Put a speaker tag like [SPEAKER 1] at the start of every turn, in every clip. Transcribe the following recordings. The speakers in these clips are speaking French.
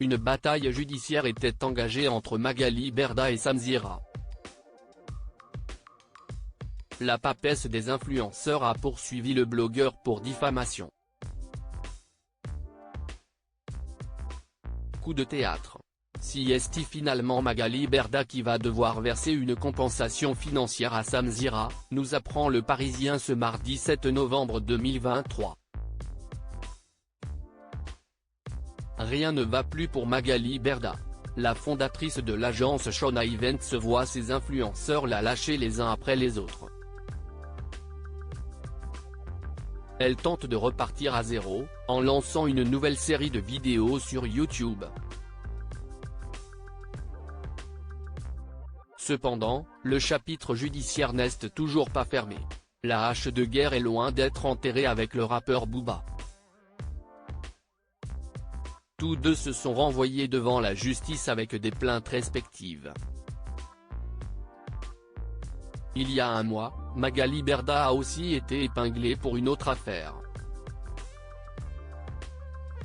[SPEAKER 1] une bataille judiciaire était engagée entre Magali Berda et Samzira. La papesse des influenceurs a poursuivi le blogueur pour diffamation. Coup de théâtre. Si est finalement Magali Berda qui va devoir verser une compensation financière à Samzira, nous apprend Le Parisien ce mardi 7 novembre 2023. Rien ne va plus pour Magali Berda. La fondatrice de l'agence Shona Events voit ses influenceurs la lâcher les uns après les autres. Elle tente de repartir à zéro, en lançant une nouvelle série de vidéos sur YouTube. Cependant, le chapitre judiciaire n'est toujours pas fermé. La hache de guerre est loin d'être enterrée avec le rappeur Booba. Tous deux se sont renvoyés devant la justice avec des plaintes respectives. Il y a un mois, Magali Berda a aussi été épinglée pour une autre affaire.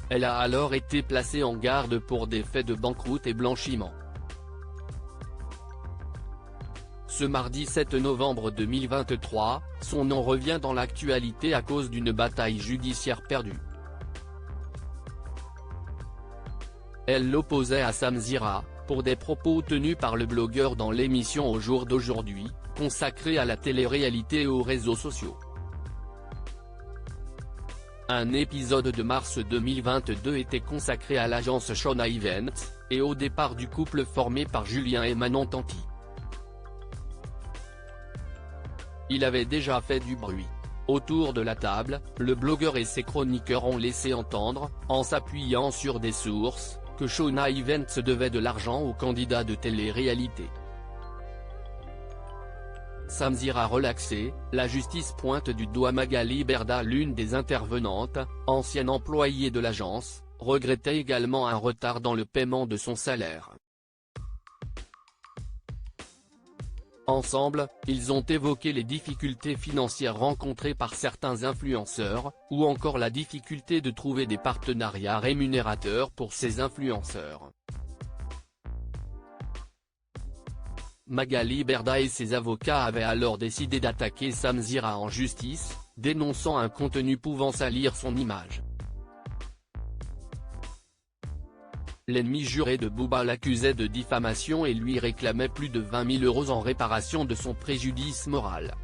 [SPEAKER 1] Elle a alors été placée en garde pour des faits de banqueroute et blanchiment. Ce mardi 7 novembre 2023, son nom revient dans l'actualité à cause d'une bataille judiciaire perdue. Elle l'opposait à Samzira, pour des propos tenus par le blogueur dans l'émission Au jour d'aujourd'hui, consacrée à la télé-réalité et aux réseaux sociaux. Un épisode de mars 2022 était consacré à l'agence Shona Events, et au départ du couple formé par Julien et Manon Tanti. Il avait déjà fait du bruit. Autour de la table, le blogueur et ses chroniqueurs ont laissé entendre, en s'appuyant sur des sources, que Shona Events devait de l'argent aux candidats de télé-réalité. Samzira relaxée, la justice pointe du doigt Magali Berda. L'une des intervenantes, ancienne employée de l'agence, regrettait également un retard dans le paiement de son salaire. Ensemble, ils ont évoqué les difficultés financières rencontrées par certains influenceurs, ou encore la difficulté de trouver des partenariats rémunérateurs pour ces influenceurs. Magali Berda et ses avocats avaient alors décidé d'attaquer Samzira en justice, dénonçant un contenu pouvant salir son image. L'ennemi juré de Booba l'accusait de diffamation et lui réclamait plus de 20 000 € en réparation de son préjudice moral.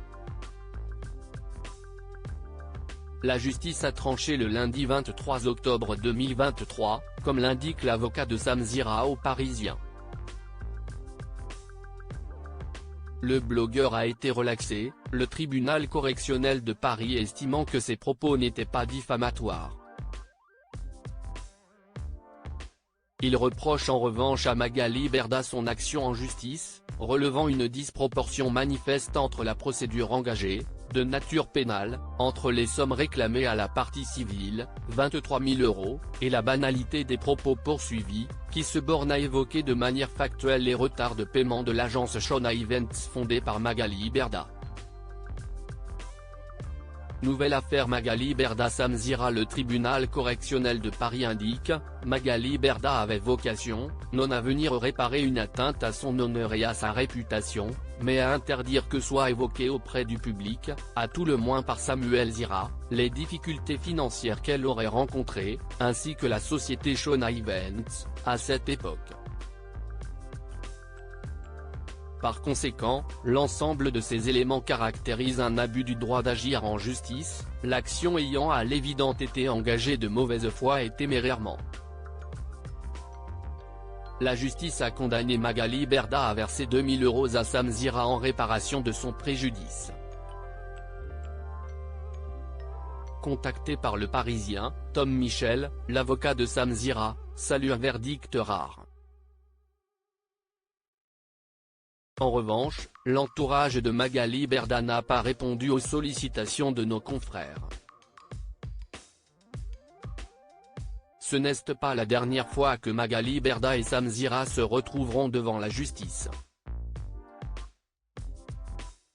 [SPEAKER 1] La justice a tranché le lundi 23 octobre 2023, comme l'indique l'avocat de Samzira au Parisien. Le blogueur a été relaxé, le tribunal correctionnel de Paris estimant que ses propos n'étaient pas diffamatoires. Il reproche en revanche à Magali Berda son action en justice, relevant une disproportion manifeste entre la procédure engagée, de nature pénale, entre les sommes réclamées à la partie civile, 23 000 €, et la banalité des propos poursuivis, qui se bornent à évoquer de manière factuelle les retards de paiement de l'agence Shona Events fondée par Magali Berda. Nouvelle affaire Magali Berda Samzira. Le tribunal correctionnel de Paris indique, Magali Berda avait vocation, non à venir réparer une atteinte à son honneur et à sa réputation, mais à interdire que soient évoquées auprès du public, à tout le moins par Samuel Zira, les difficultés financières qu'elle aurait rencontrées, ainsi que la société Shona Events, à cette époque. Par conséquent, l'ensemble de ces éléments caractérise un abus du droit d'agir en justice, l'action ayant à l'évident été engagée de mauvaise foi et témérairement. La justice a condamné Magali Berda à verser 2 000 € à Samzira en réparation de son préjudice. Contacté par Le Parisien, Tom Michel, l'avocat de Samzira, salue un verdict rare. En revanche, l'entourage de Magali Berda n'a pas répondu aux sollicitations de nos confrères. Ce n'est pas la dernière fois que Magali Berda et Samzira se retrouveront devant la justice.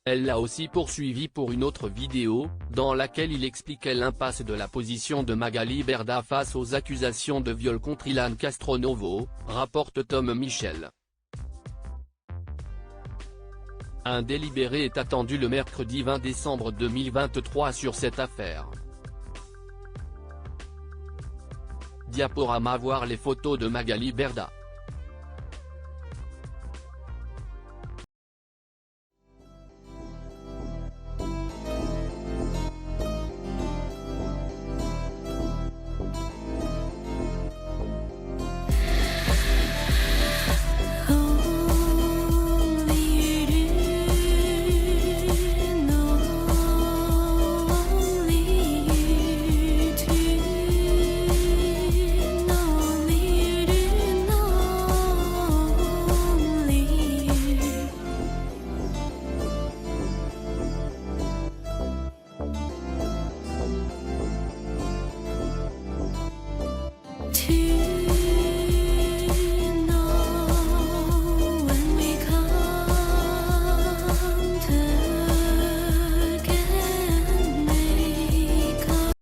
[SPEAKER 1] Elle l'a aussi poursuivi pour une autre vidéo, dans laquelle il expliquait l'impasse de la position de Magali Berda face aux accusations de viol contre Ilan Castronovo, rapporte Tom Michel. Un délibéré est attendu le mercredi 20 décembre 2023 sur cette affaire. Diaporama. Voir les photos de Magali Berda.